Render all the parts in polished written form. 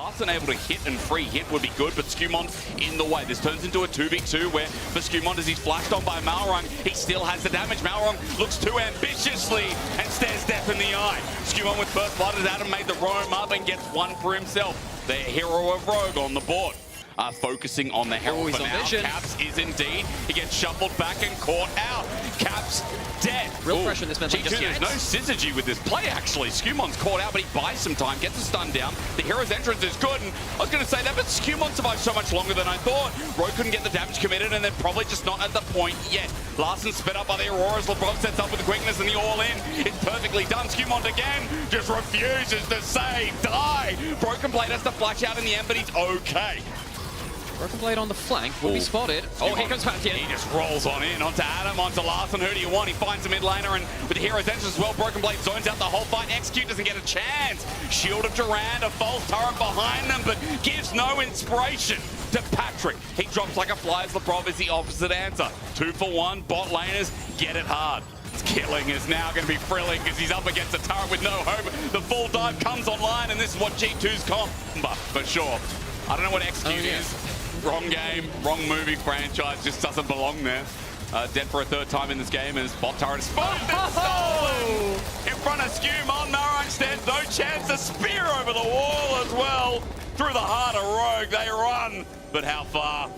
Larson able to hit and free hit would be good, but Skumont in the way. This turns into a 2v2 where for Skumont, as he's flashed on by Malrung, he still has the damage. Malrung looks too ambitiously and stares death in the eye. Skumont with first blood as Adam made the roam up and gets one for himself. The hero of Rogue on the board. Focusing on the Herald for now. Vision. Caps is indeed. He gets shuffled back and caught out. Caps dead. Real pressure in this match. There's no synergy with this play, actually. Skumont's caught out, but he buys some time, gets a stun down. The hero's entrance is good, and I was going to say that, but Skumont survived so much longer than I thought. Rogue couldn't get the damage committed, and they're probably just not at the point yet. Larson sped up by the Auroras. LeBron sets up with the quickness, and the all-in is perfectly done. Skumont again just refuses to say die. Broken Blade has to flash out in the end, but he's okay. Broken Blade on the flank will be spotted. Oh, here comes back in. He just rolls on in, onto Adam, onto Larson. Who do you want? He finds the mid laner, and with the hero's entrance as well, Broken Blade zones out the whole fight. Execute doesn't get a chance. Shield of Durand, a false turret behind them, but gives no inspiration to Patrick. He drops like a fly as Lebrov is the opposite answer. 2 for 1, bot laners get it hard. Killing is now going to be thrilling because he's up against a turret with no hope. The full dive comes online, and this is what G2's comp for sure. I don't know what Execute is. Wrong game, wrong movie franchise, just doesn't belong there. Dead for a third time in this game as bot turret is spotted and stolen! In front of Skumont, Malrung stands no chance. A spear over the wall as well. Through the heart of Rogue, they run, but how far?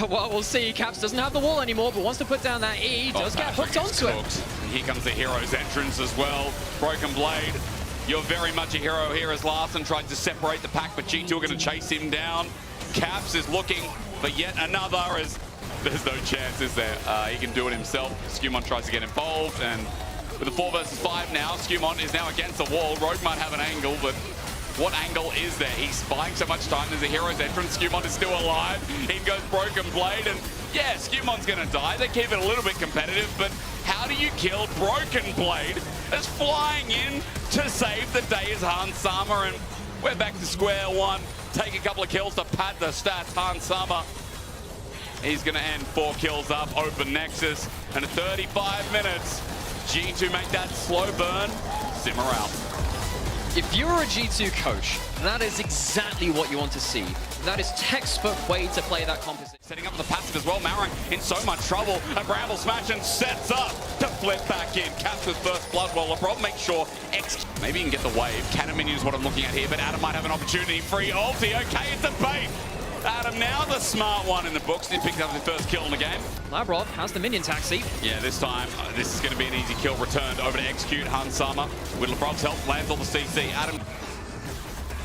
Well, we'll see. Caps doesn't have the wall anymore, but wants to put down that E. Does get hooked onto it. And here comes the hero's entrance as well. Broken Blade, you're very much a hero here as Larson tried to separate the pack, but G2 are going to chase him down. Caps is looking for yet another, as there's no chance, is there? He can do it himself. Skumont tries to get involved, and with a 4 versus 5 now, Skumont is now against the wall. Rogue might have an angle, but what angle is there? He's buying so much time. There's a hero's entrance. Skumont is still alive. In goes Broken Blade, and yeah, Skumont's going to die. They keep it a little bit competitive, but how do you kill Broken Blade as flying in to save the day is Hans Sama, and we're back to square one. Take a couple of kills to pad the stats. Hans Sama, he's going to end 4 kills up, open Nexus, and at 35 minutes, G2 make that slow burn, simmer out. If you're a G2 coach, that is exactly what you want to see. That is textbook way to play that composition. Setting up the passive as well, Malrung in so much trouble. A Bramble smash and sets up to flip back in. Caps with first blood while LeBron makes sure maybe he can get the wave. Cannon minion is what I'm looking at here, but Adam might have an opportunity. Free ulti, okay, it's a bait. Adam now the smart one in the books. He picked up his first kill in the game. Labrov has the minion taxi. Yeah, this time, this is going to be an easy kill. Returned over to Execute. Hans Sama with LeBron's help lands on the CC. Adam,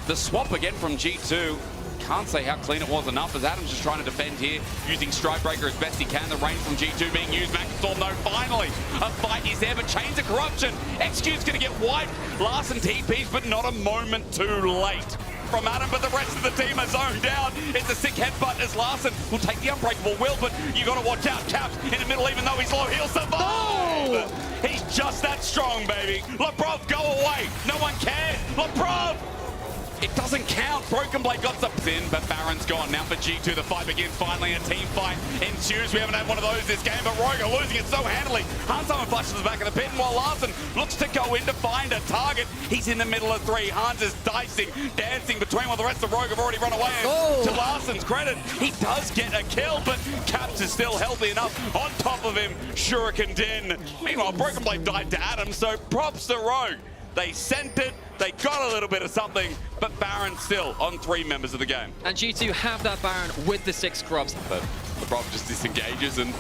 the swap again from G2. Can't say how clean it was enough as Adam's just trying to defend here, using Strikebreaker as best he can. The range from G2 being used. Storm, though, finally a fight is there, but Chains of Corruption. Execute's going to get wiped. Larson TPs, but not a moment too late from Adam, but the rest of the team are zoned out. It's a sick headbutt as Larson will take the unbreakable will, but you got to watch out. Caps in the middle, even though he's low, he'll survive. Oh! He's just that strong, baby. Lebrov, go away. No one cares. Lebrov! It doesn't count. Broken Blade got some in, but Baron's gone. Now for G2, the fight begins finally. A team fight ensues. We haven't had one of those this game, but Rogue are losing it so handily. Hans Sama flashes the back of the pit, and while Larson looks to go in to find a target, he's in the middle of 3. Hans is dicing, dancing between while the rest of Rogue have already run away. Oh. To Larson's credit, he does get a kill, but Caps is still healthy enough. On top of him, Shuriken Din. Meanwhile, Broken Blade died to Adam, so props to Rogue. They sent it, they got a little bit of something, but Baron still on 3 members of the game. And G2 have that Baron with the 6 scrubs. But the problem just disengages and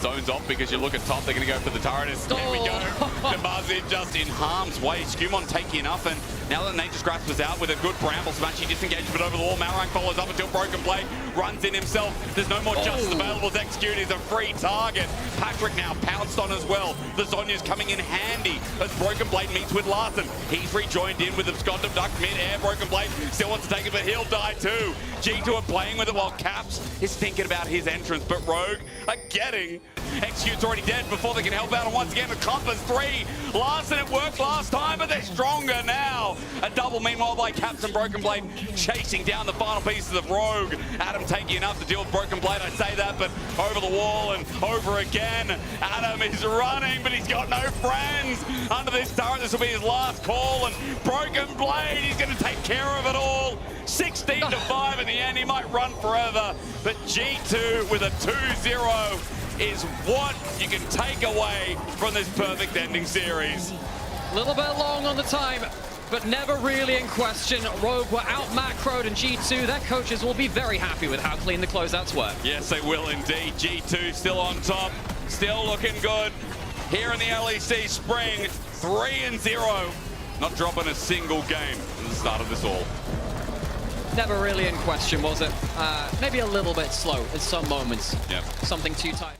zones off because you look at top, they're going to go for the turret. There we go. Demazi just in harm's way. Skumont taking enough, and now that Nature's Grasp was out with a good Bramble smash, he disengages but over the wall. Malrung follows up until Broken Blade runs in himself. There's no more justice available to execute. He's a free target. Patrick now pounced on as well. The Zonya's coming in handy as Broken Blade meets with Larson. He's rejoined in with Abscond Abduct mid-air. Broken Blade still wants to take it, but he'll die too. G2 are playing with it while Caps is thinking about his entrance, but Rogue are getting Execute's already dead before they can help out, and once again the Compass 3. Larson, it worked last time, but they're stronger now. A double meanwhile by Captain Broken Blade, chasing down the final pieces of Rogue. Adam taking enough to deal with Broken Blade, I say that, but over the wall and over again. Adam is running, but he's got no friends. Under this turret, this will be his last call, and Broken Blade, he's going to take care of it all. 16-5 in the end, he might run forever, but G2 with a 2-0 is what you can take away from this perfect ending series. A little bit long on the time, but never really in question. Rogue were out macroed, and G2, their coaches will be very happy with how clean the closeouts were. Yes, they will indeed. G2 still on top, still looking good. Here in the LEC Spring, 3-0. Not dropping a single game at the start of this all. Never really in question, was it? Maybe a little bit slow in some moments. Yep. Something too tight.